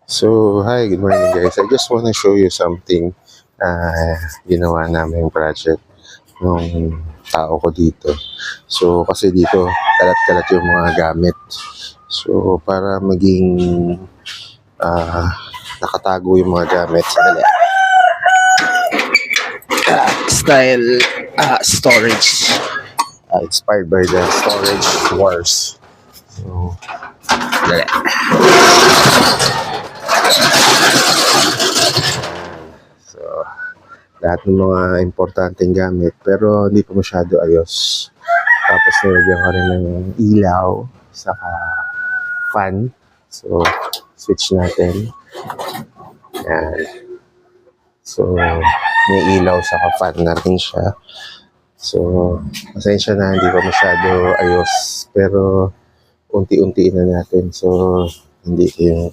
So, hi, good morning guys. I just want to show you something ginawa namin project nung tao ko dito. So, kasi dito, kalat-kalat yung mga gamit. So, para maging nakatago yung mga gamit. Sandali. Style storage. Inspired by the storage wars. So, sandali. So, lahat ng mga importanteng gamit pero hindi pa masyado ayos. Tapos nilagyan ko rin ng ilaw saka fan. So, switch natin. Yan. So, may ilaw saka fan na rin siya. So, pasensya na hindi pa masyado ayos pero unti-unti na natin. So, hindi yung